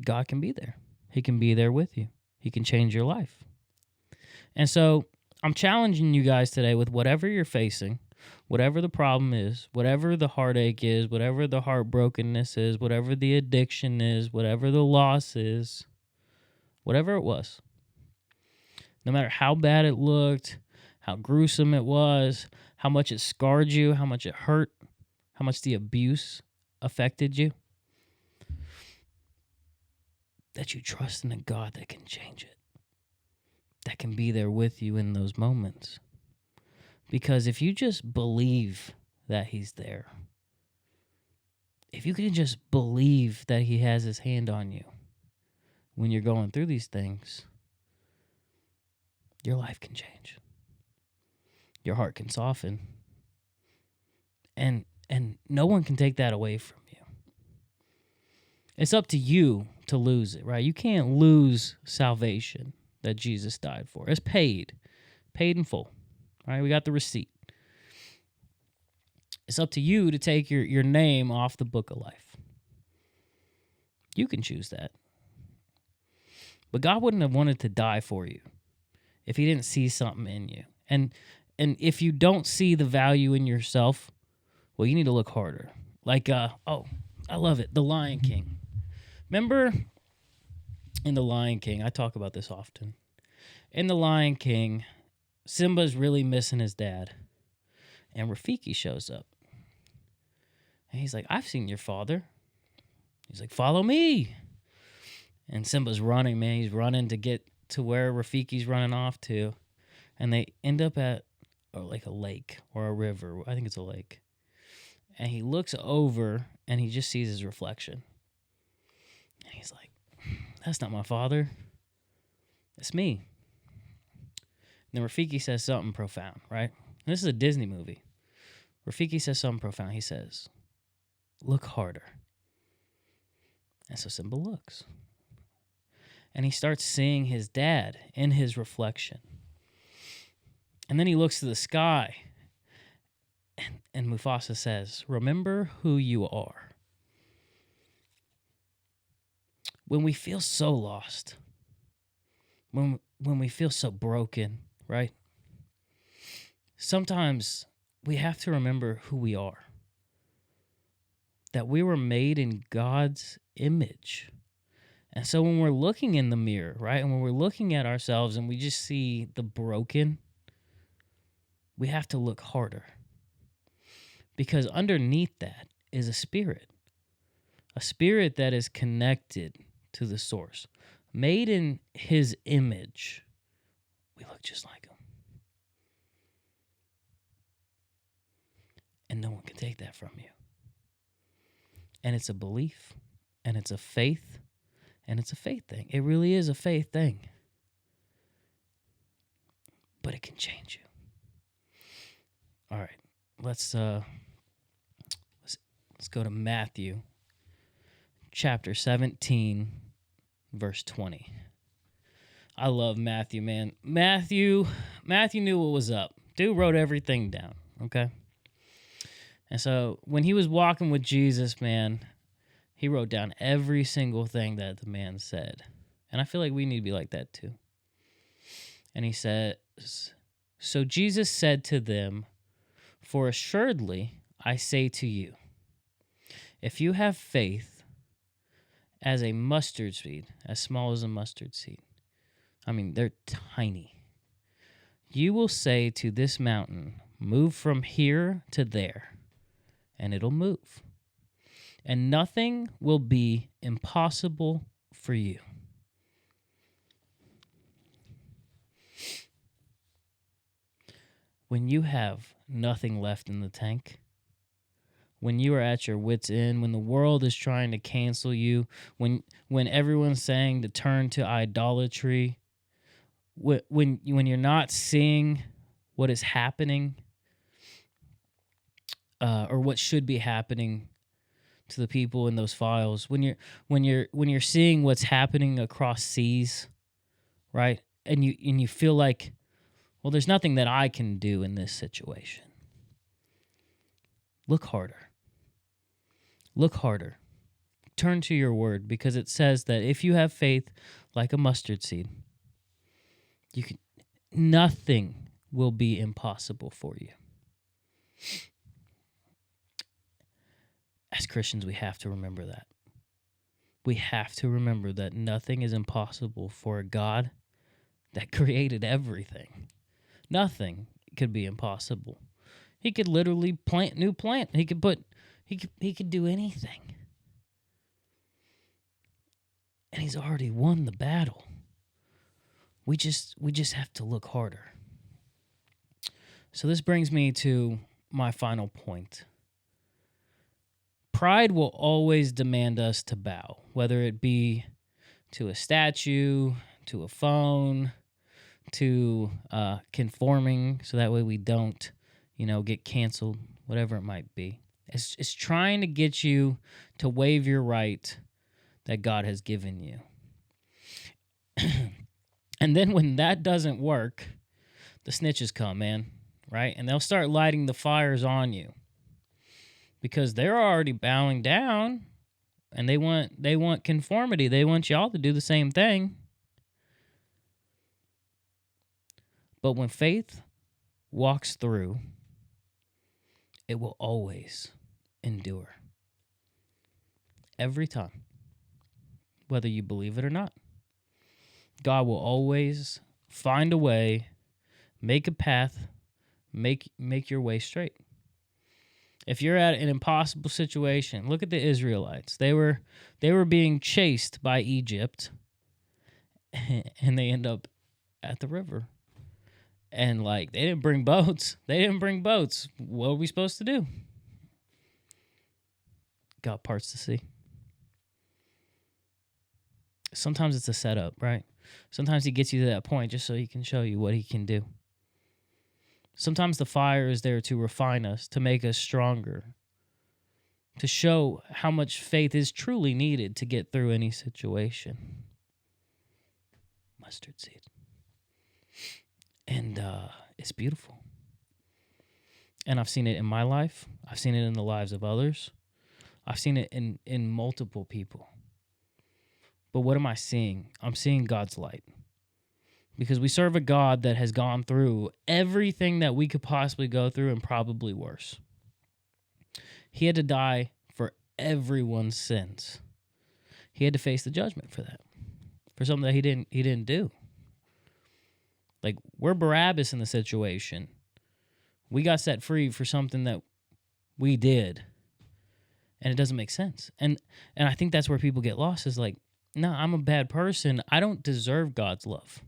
God can be there. He can be there with you. He can change your life. And so I'm challenging you guys today with whatever you're facing, whatever the problem is, whatever the heartache is, whatever the heartbrokenness is, whatever the addiction is, whatever the loss is, whatever it was, no matter how bad it looked, how gruesome it was, how much it scarred you, how much it hurt, how much the abuse affected you, that you trust in a God that can change it, that can be there with you in those moments. Because if you just believe that he's there, if you can just believe that he has his hand on you when you're going through these things, your life can change. Your heart can soften. And no one can take that away from you. It's up to you to lose it, right? You can't lose salvation that Jesus died for. It's paid in full, right? We got the receipt. It's up to you to take your name off the book of life. You can choose that. But God wouldn't have wanted to die for you if he didn't see something in you. And if you don't see the value in yourself, well, you need to look harder. Like, I love it, The Lion King. Remember in The Lion King, I talk about this often. In The Lion King, Simba's really missing his dad. And Rafiki shows up. And he's like, I've seen your father. He's like, follow me. And Simba's running, man. He's running to get to where Rafiki's running off to. And they end up at like a lake or a river. I think it's a lake. And he looks over and he just sees his reflection. And he's like, that's not my father. It's me. And then Rafiki says something profound, right? And this is a Disney movie. Rafiki says something profound. He says, look harder. And so Simba looks. And he starts seeing his dad in his reflection. And then he looks to the sky. And Mufasa says, remember who you are. When we feel so lost, when we feel so broken, right? Sometimes we have to remember who we are. That we were made in God's image. And so when we're looking in the mirror, right, and when we're looking at ourselves and we just see the broken, we have to look harder. Because underneath that is a spirit that is connected to the source. Made in his image, we look just like him. And no one can take that from you. And it's a belief, and it's a faith, and it's a faith thing. It really is a faith thing. But it can change you. All right, let's go to Matthew chapter 17, verse 20. I love Matthew, man. Matthew knew what was up. Dude wrote everything down, okay? And so when he was walking with Jesus, man, he wrote down every single thing that the man said. And I feel like we need to be like that too. And he says, so Jesus said to them, for assuredly I say to you, if you have faith as a mustard seed, as small as a mustard seed, I mean, they're tiny, you will say to this mountain, move from here to there, and it'll move. And nothing will be impossible for you. When you have nothing left in the tank, when you are at your wit's end, when the world is trying to cancel you, when everyone's saying to turn to idolatry, when you're not seeing what is happening, or what should be happening to the people in those files, when you're seeing what's happening across seas, right? And you feel like, well, there's nothing that I can do in this situation. Look harder. Look harder. Turn to your word, because it says that if you have faith like a mustard seed, nothing will be impossible for you. As Christians, we have to remember that. We have to remember that nothing is impossible for a God that created everything. Nothing could be impossible. He could literally plant new plant. He could put He could do anything. And he's already won the battle. We just have to look harder. So this brings me to my final point. Pride will always demand us to bow, whether it be to a statue, to a phone, to conforming, so that way we don't, get canceled, whatever it might be. It's trying to get you to waive your right that God has given you. And then when that doesn't work, the snitches come, man, right? And they'll start lighting the fires on you because they're already bowing down and they want conformity. They want y'all to do the same thing. But when faith walks through, it will always endure. Every time. Whether you believe it or not. God will always find a way, make a path, make your way straight. If you're at an impossible situation, look at the Israelites. They were being chased by Egypt, and they end up at the river. And they didn't bring boats. What are we supposed to do? God parts the sea. Sometimes it's a setup, right? Sometimes he gets you to that point just so he can show you what he can do. Sometimes the fire is there to refine us, to make us stronger, to show how much faith is truly needed to get through any situation. Mustard seed. And it's beautiful. And I've seen it in my life. I've seen it in the lives of others. I've seen it in multiple people. But what am I seeing? I'm seeing God's light. Because we serve a God that has gone through everything that we could possibly go through and probably worse. He had to die for everyone's sins. He had to face the judgment for that. For something that he didn't do. We're Barabbas in the situation. We got set free for something that we did. And it doesn't make sense. And I think that's where people get lost is no, I'm a bad person. I don't deserve God's love.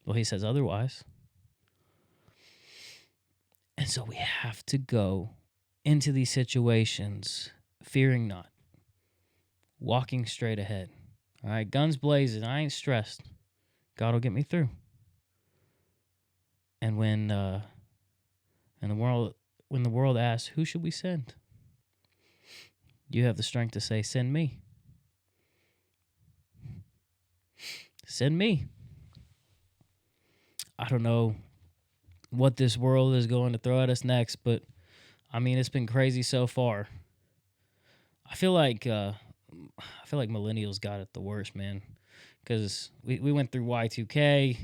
Well, he says otherwise. And so we have to go into these situations fearing not, walking straight ahead. All right, guns blazing. I ain't stressed. God will get me through. And when the world asks, who should we send? You have the strength to say, send me. Send me. I don't know what this world is going to throw at us next, but it's been crazy so far. I feel like millennials got it the worst, man, because we went through Y2K,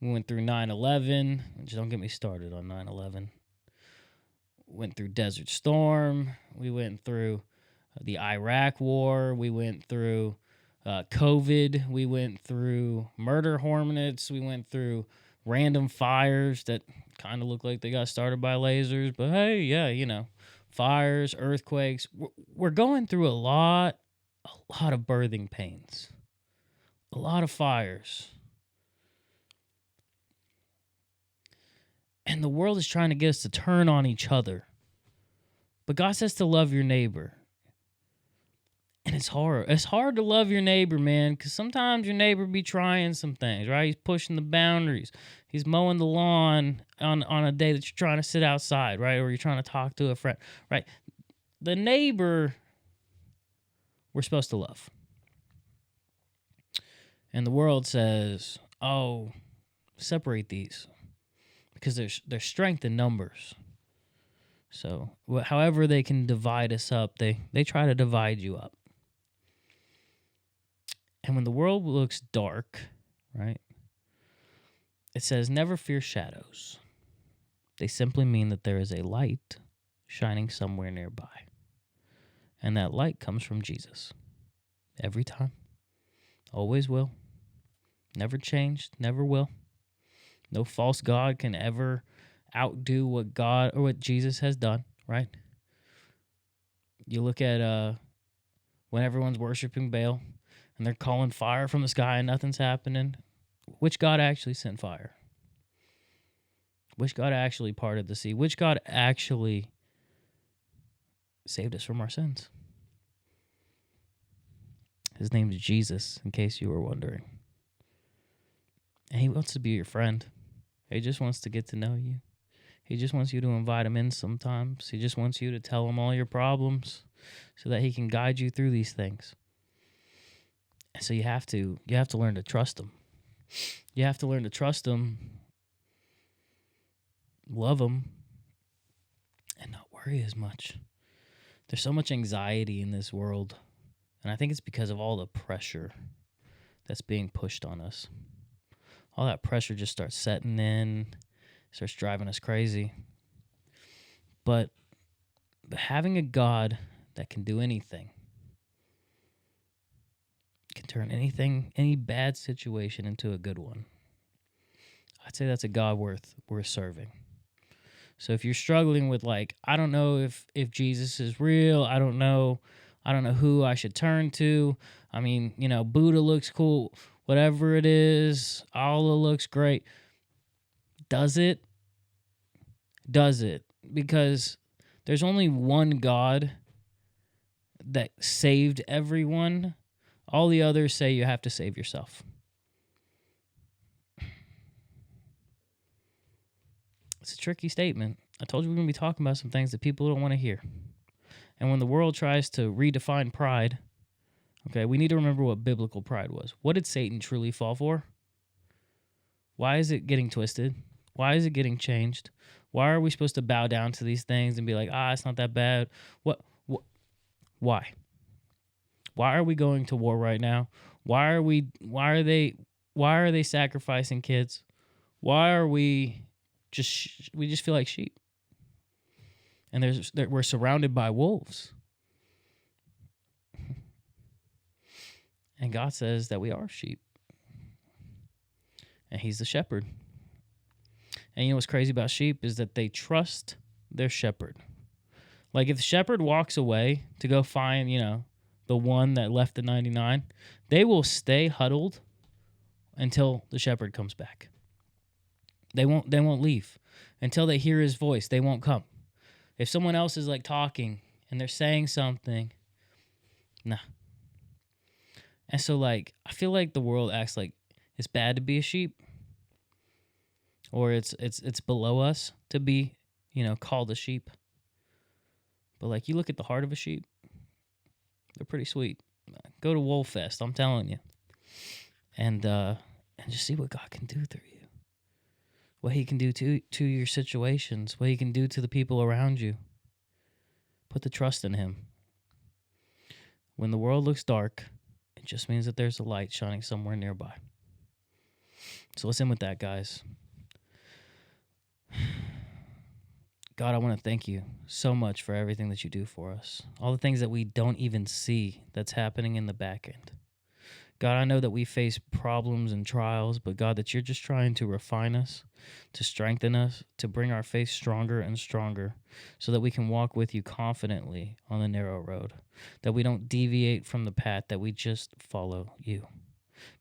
we went through 9/11. Just don't get me started on 9/11. Went through Desert Storm. We went through the Iraq War. We went through COVID. We went through murder hornets. We went through random fires that kind of look like they got started by lasers. But hey, yeah, fires, earthquakes. We're going through a lot of birthing pains. A lot of fires. And the world is trying to get us to turn on each other. But God says to love your neighbor. And it's hard. It's hard to love your neighbor, man, because sometimes your neighbor be trying some things, right? He's pushing the boundaries. He's mowing the lawn on a day that you're trying to sit outside, right? Or you're trying to talk to a friend, right? The neighbor we're supposed to love. And the world says, oh, separate these because there's strength in numbers. So however they can divide us up, they try to divide you up. And when the world looks dark, right, it says, never fear shadows. They simply mean that there is a light shining somewhere nearby. And that light comes from Jesus. Every time. Always will. Never changed. Never will. No false god can ever outdo what God or what Jesus has done, right? You look at when everyone's worshiping Baal and they're calling fire from the sky and nothing's happening. Which God actually sent fire? Which God actually parted the sea? Which God actually saved us from our sins? His name is Jesus, in case you were wondering. And he wants to be your friend. He just wants to get to know you. He just wants you to invite him in sometimes. He just wants you to tell him all your problems so that he can guide you through these things. And so you have to learn to trust him. You have to learn to trust him, love him, and not worry as much. There's so much anxiety in this world, and I think it's because of all the pressure that's being pushed on us. All that pressure just starts setting in, starts driving us crazy. But having a God that can do anything, can turn anything, any bad situation into a good one, I'd say that's a God worth serving. So if you're struggling with, like, I don't know if Jesus is real, I don't know who I should turn to. I mean, Buddha looks cool, whatever it is, Allah looks great. Does it? Does it? Because there's only one God that saved everyone. All the others say you have to save yourself. It's a tricky statement. I told you we're going to be talking about some things that people don't want to hear. And when the world tries to redefine pride, okay, we need to remember what biblical pride was. What did Satan truly fall for? Why is it getting twisted? Why is it getting changed? Why are we supposed to bow down to these things and be like, it's not that bad? Why? Why are we going to war right now? Why are they sacrificing kids? Why are we just feel like sheep? And we're surrounded by wolves. And God says that we are sheep. And he's the shepherd. And you know what's crazy about sheep is that they trust their shepherd. Like if the shepherd walks away to go find, the one that left the 99, they will stay huddled until the shepherd comes back. They won't leave until they hear his voice. They won't come. If someone else is like talking and they're saying something, nah. And so like I feel like the world acts like it's bad to be a sheep, or it's below us to be, called a sheep. But like you look at the heart of a sheep, they're pretty sweet. Go to Wolf Fest, I'm telling you. And just see what God can do through you. What he can do to your situations, what he can do to the people around you. Put the trust in him. When the world looks dark, it just means that there's a light shining somewhere nearby. So let's end with that, guys. God, I want to thank you so much for everything that you do for us. All the things that we don't even see that's happening in the back end. God, I know that we face problems and trials, but God, that you're just trying to refine us, to strengthen us, to bring our faith stronger and stronger so that we can walk with you confidently on the narrow road, that we don't deviate from the path, that we just follow you.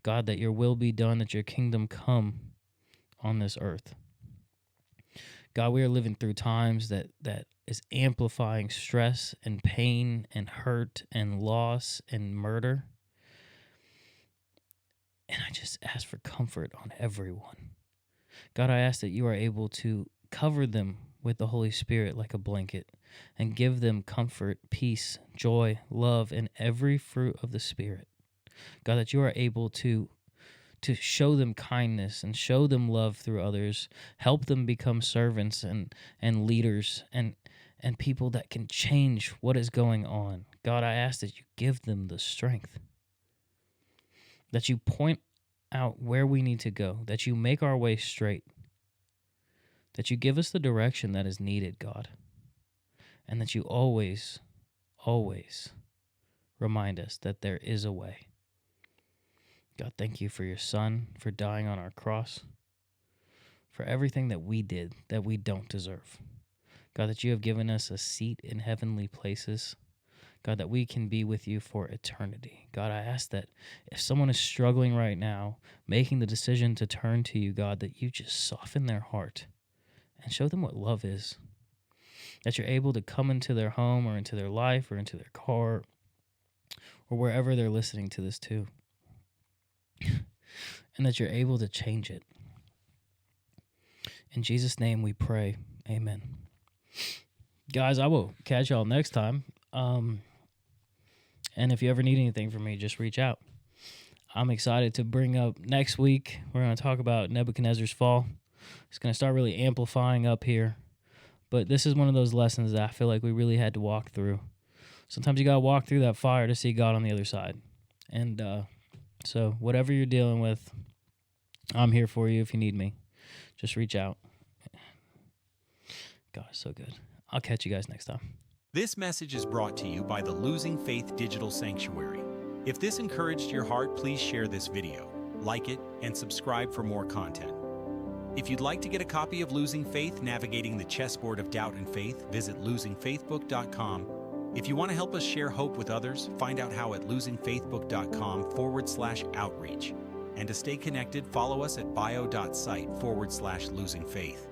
God, that your will be done, that your kingdom come on this earth. God, we are living through times that is amplifying stress and pain and hurt and loss and murder. And I just ask for comfort on everyone. God, I ask that you are able to cover them with the Holy Spirit like a blanket and give them comfort, peace, joy, love, and every fruit of the Spirit. God, that you are able to show them kindness and show them love through others, help them become servants and leaders and people that can change what is going on. God, I ask that you give them the strength, that you point out where we need to go, that you make our way straight, that you give us the direction that is needed, God, and that you always, always remind us that there is a way. God, thank you for your Son, for dying on our cross, for everything that we did that we don't deserve. God, that you have given us a seat in heavenly places, God, that we can be with you for eternity. God, I ask that if someone is struggling right now, making the decision to turn to you, God, that you just soften their heart and show them what love is. That you're able to come into their home or into their life or into their car or wherever they're listening to this too. And that you're able to change it. In Jesus' name we pray. Amen. Guys, I will catch y'all next time. And if you ever need anything from me, just reach out. I'm excited to bring up next week. We're going to talk about Nebuchadnezzar's fall. It's going to start really amplifying up here. But this is one of those lessons that I feel like we really had to walk through. Sometimes you got to walk through that fire to see God on the other side. And so whatever you're dealing with, I'm here for you if you need me. Just reach out. God is so good. I'll catch you guys next time. This message is brought to you by the Losing Faith Digital Sanctuary. If this encouraged your heart, please share this video, like it, and subscribe for more content. If you'd like to get a copy of Losing Faith, Navigating the Chessboard of Doubt and Faith, visit losingfaithbook.com. If you want to help us share hope with others, find out how at losingfaithbook.com/outreach. And to stay connected, follow us at bio.site/losingfaith.